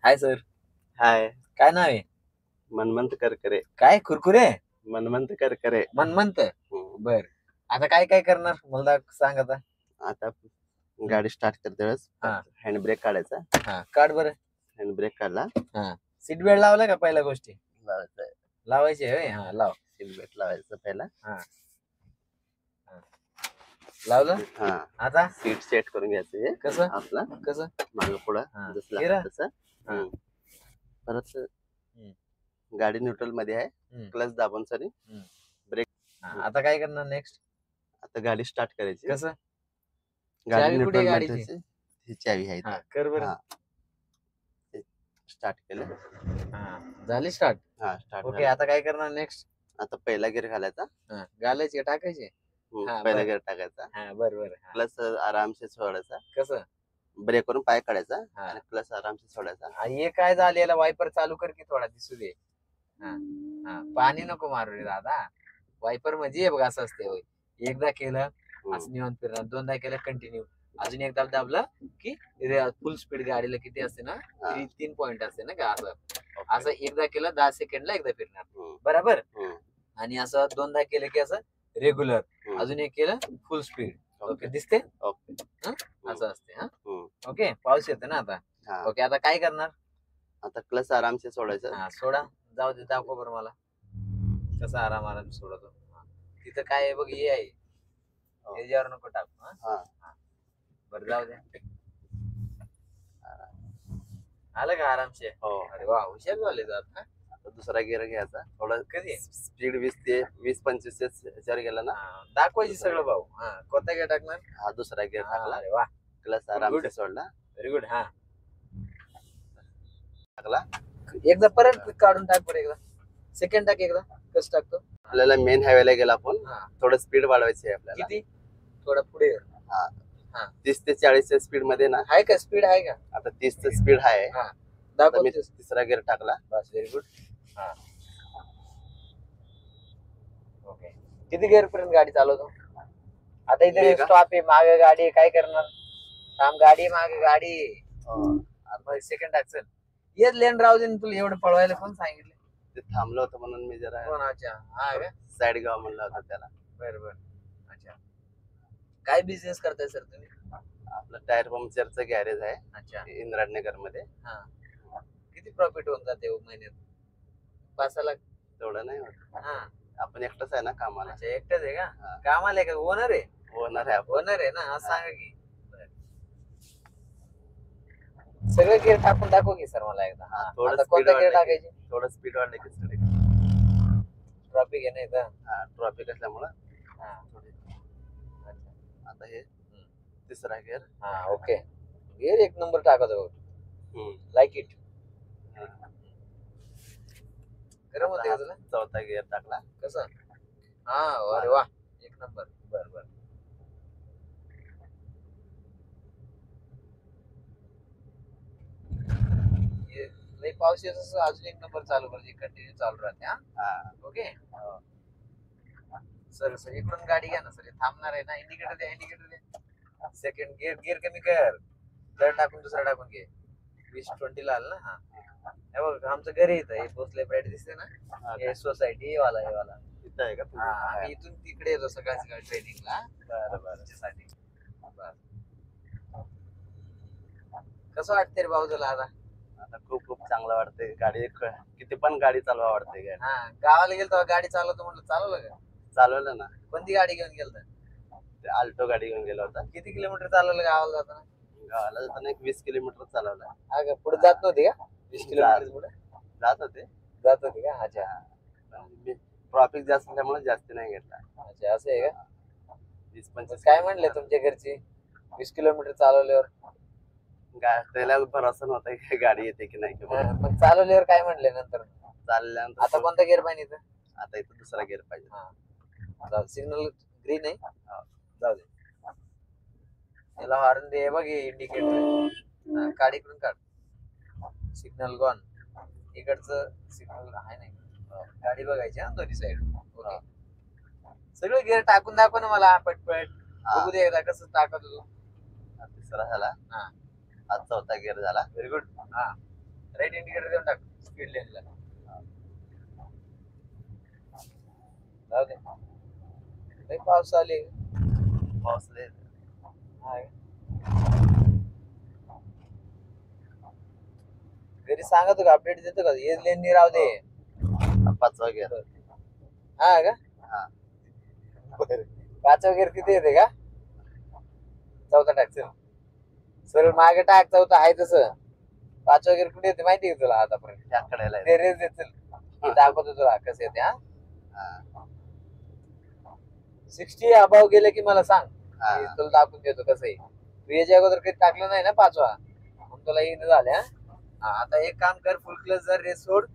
Hi sir. हाय. काय नाव आहे? मनमंत करकरे. काय कुरकुरे? मनमंत करकरे. मनमंत. हम्म. बर. आता काय काय करणार मला सांग आता. आता गाडी स्टार्ट करते वेळेस हा. हँड ब्रेक काढायचा. हा काढ बरं. हँड ब्रेक काढला. हा. सीट बेल्ट लावला का पहिल्या गोष्टी? लावायचा. लावायची आहे. हा लाव. सीट बेल्ट लावायचं पहिला. हा. लावलं. हा. आता सीट सेट करून घ्यायचं. कसं? आपला कसं? मागं पुढं हा. जसं फिरा. लागतं तसं. हा. परत गाडी न्यूट्रल मध्ये आहे. क्लच दाबून सरी ब्रेक. आता काय करणार नेक्स्ट? आता गाडी स्टार्ट करायची. कसं? गाडी चावी कुठे न्यूट्रल गाडीची? मध्ये ही चावी आहे. हा कर बरं. स्टार्ट केलं. हा झाली स्टार्ट. हा स्टार्ट. ओके आता काय करणार नेक्स्ट? आता पहिला गिअर घालायचा. हा घालायचे टाकायचे. पहिला गिअर टाकायचा. हा बर बर. प्लस आरामसे सोडायचा. कसं? ब्रेक करून पाय काढायचा आणि प्लस आरामसे सोडायचा. हे काय झालेला वायपर चालू कर की थोडा दिसू दे. हा हा पाणी नको मारू रे दादा. वायपर म्हणजे बघ असं असते होय. एकदा केलं असं निवांत फिरणार. दोनदा केलं कंटिन्यू. अजून एकदा दाबलं की फुल स्पीड गाडीला किती असते ना 3 पॉइंट असते ना का असं एकदा केलं 10 सेकंडला एकदा फिरणार बरोबर. आणि असं दोनदा केलं की असं रेग्युलर. अजून एक केलं फुल स्पीड. ओके दिसते. असं असते. हा ओके पाऊस येतो ना आता. ओके आता काय करणार? आता क्लच आरामसे सोडायचं. हा सोडा. जाऊ दे दाखव बरं मला कसं आराम सोडतो. तिथं काय आहे बघ हे आहे. याच्यावर नको टाकू. बरं जाऊ दे. आलं का आरामशे? अरे वा हुशार झाले जात. दुसरा गिअर घ्यायचा. थोडं कधी स्पीड 20-25 ह्याच्यावर गेला ना दाखवायची सगळं भाऊ. कोणता गिअर टाकणार? हा दुसरा गिअर टाकला. अरे वा क्लच आरामसे सोडला. Very good. हा टाकला. एकदा परत काढून टाक बरं एकदा. सेकंड टाक एकदा. कसं टाकतो? आपल्याला मेन हायवेला गेला आपण थोडं स्पीड वाढवायची आहे आपल्याला. किती? थोडं पुढे. 30 ते 40 स्पीड मध्ये ना. आहे का स्पीड आहे का? आता 30 स्पीड आहे. दाखव. तिसरा गिअर टाकला. बस व्हेरी गुड. ओके किती गिअर पर्यंत गाडी चालवतो? आता इथे स्टॉप आहे. मागे गाडी काय करणार? थांब गाडी मागे गाडी. सेकंड टाक चल. येत लेन राहू दे. तुला एवढं पळवायला कोण सांगितलं? ते थांबलं होतं म्हणून मी जरा. अच्छा हा का साईड घ्यावा म्हणलं होतं त्याला. बरं अच्छा काय बिझनेस करताय सर तुम्ही? आपलं टायर पंक्चरचं गॅरेज आहे. अच्छा इंद्रानगर मध्ये. किती प्रॉफिट होऊन जाते महिन्यात? 5 लाख? तेवढं नाही होत. आपण एकटंच आहे ना कामाला. अच्छा एकटंच आहे का? कामाला आहे का? ओनर आहे? ओनर आहे. ओनर आहे ना. आज सांगा की सगळं गिअर टाकून दाखव की सर मला एकदा. थोडं कोणता गिअर टाकायचे? थोडं स्पीड वाढलं की ट्रॉफिक आहे नाही का? ट्रॉफिक असल्यामुळं. आता हे तिसरा गिअर. ओके गिअर एक नंबर टाकत हो. Like it. गरम होते का तुला? चौथा गिअर टाकला. कसं? अरे वा एक नंबर. बर बर नाही पाऊस येत अजून एक नंबर चालू करायची. कंटिन्यू चालू राहते. ओके सर इकडून गाडी घ्या ना सर. थांबणार आहे ना. इंडिकेटर द्या. इंडिकेटर द्या. सेकंड गिअर कमी कर. तर टाकून दुसरा टाकून घे. 20-20 ला आला ना. हे बघ आमचं घरी येतं. हे भोसले ब्राईट दिसते ना. हे सोसायटी हे वाला इथं आहे का? आम्ही इथून तिकडे येतो सकाळी ट्रेनिंगला. त्याच्यासाठी कसं वाटतंय रे भाऊ तुला आता? आता खूप खूप चांगलं वाटतंय. गाडी किती पण गाडी चालवा वाटते. गावाला गेलो गाडी चालवतो म्हटलं. चालवलं का? चालवलं ना. कोणती गाडी घेऊन गेलता? आल्टो गाडी घेऊन गेला होता. किती किलोमीटर चालवलं गावाला जाताना? गावाला जाताना 20 किलोमीटर चालवला. पुढे जात नव्हती का? 20 किलोमीटर पुढे जात होते का? अच्छा ट्रॉफिक जास्त असल्यामुळे जास्त नाही घेतला. अच्छा असं आहे का? 20-25. काय म्हणले तुमच्या घरची 20 किलोमीटर चालवल्यावर? त्याला भरोसा नव्हता की गाडी येते की नाही. मग चालवल्यावर काय म्हणले नंतर? चालल्यानंतर आता कोणता गिअर पाहिजे इथं? आता इथं दुसरा गिअर पाहिजे. सिग्नल ग्रीन आहे. जाऊ दे. याला हॉर्न दे. बघ इंडिकेटर काढ. इकडून काढ. Signal gone. इकडचं सिग्नल आहे नाही. गाडी बघायची दोन्ही साईड. ओके सगळं गिअर टाकून दाखव ना मला पटपट. बघू दे एकदा कसं टाकत होतो. तिसरा झाला. हा चौथा गिअर झाला. Very good. राईट इंडिकेटर देऊन टाक स्पीड लेनला. जाऊ दे. लय पाऊस आले. पाऊस लय. हाय. घरी सांगतो का अपडेट देतो का हे लेननी राहू दे. 5वा गिअर. हा का हा. बरं. 5 वगैरे किती येते का? 4था टाक चल. सरळ मागे टाक 4था आहे तसं. 5 वगैरे कुठे येते माहिती आहे तुला आतापर्यंत? त्या कडेला आहे. ते रेस दे चल. मी दाखवतो तुला कसं येते. हा हा. 60 अबाव गेले की मला सांग. हा. मी तुला दाखवून देतो कसं आहे. तू याच्या अगोदर काही टाकलं नाही ना 5वा म्हणून तुला येणं झालं. हा आता एक काम कर फुल क्लच जर रेस सोड.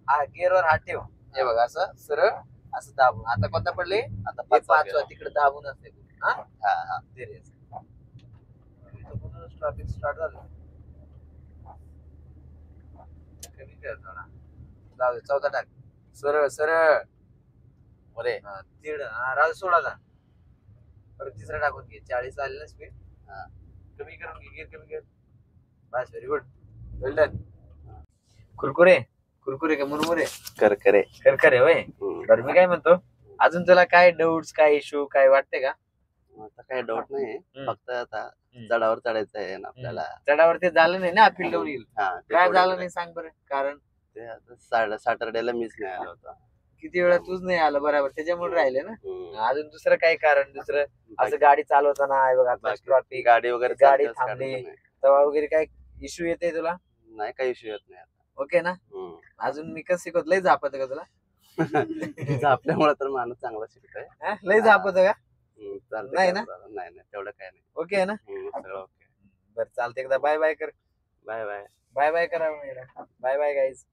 हा गिअरवर हात ठेव. हे बघ असं सरळ असं दाबून. आता कोणता पडले? आता 5वा तिकडे दाबून असते. हा हा हा. ते रेस ट्रॅफिक स्टार्ट झालं. कमी कर थोडा. जाऊ दे 4था टाक. सरळ सरळ. अरे तीड राजू सोडा ना. परत 3रा टाकून घे. 40 आले ना स्पीड. कमी करून घे गिअर कमी कर. बस व्हेरी गुड. वेल डन. कुरकुरे कुरकुरे का मुरमुरे? करकरे. करकरे होय. बरं मी काय म्हणतो अजून तुला काय डाऊट्स काय इश्यू काय वाटते का? आता काही डाऊट नाही. फक्त आता चढावर चढायचं आहे ना आपल्याला. चढावरती झालं नाही ना अपील डाऊन येईल. हा, ते काय थोडं झालं नाही सांग बरं कारण? ते आता सॅटर्डेला मिस नाही आलं होतं. किती वेळा तूच नाही आलं बरोबर त्याच्यामुळे राहिले ना. अजून दुसरं काय कारण दुसरं असं बाकी- गाडी चालवताना आहे बघा बाकी ट्रॉफिक गाडी वगैरे गाडी चालतेच, थांबली. गाडी नाही. तेव्हा वगैरे काय इश्यू येते तुला? नाही काही इश्यू येत नाही आता. ओके ना. अजून मी कसं शिकवत लय झापत का तुला? आपल्यामुळे तर माणूस चांगला शिकतोय. हा? लय झापत का? चालतंय नाही काय ना? बोलायला. नाही नाही तेवढं काय नाही. ओके आहे ना. सगळं ओके. बरं चालते एकदा बाय बाय कर. Bye bye. बाय बाय करा मॅडम. Bye bye guys.